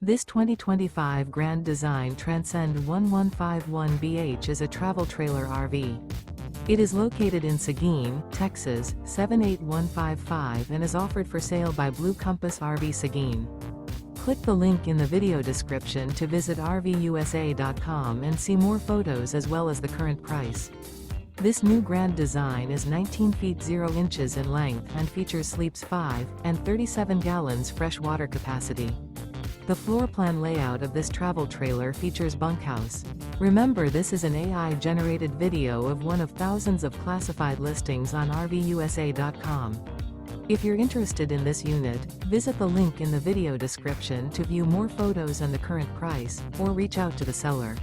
This 2025 Grand Design Transcend One 151BH is a travel trailer RV. It is located in Seguin, Texas, 78155 and is offered for sale by Blue Compass RV Seguin. Click the link in the video description to visit RVUSA.com and see more photos as well as the current price. This new Grand Design is 19 feet 0 inches in length and features sleeps 5 and 37 gallons fresh water capacity. The floor plan layout of this travel trailer features bunkhouse. Remember, this is an AI-generated video of one of thousands of classified listings on RVUSA.com. If you're interested in this unit, visit the link in the video description to view more photos and the current price, or reach out to the seller.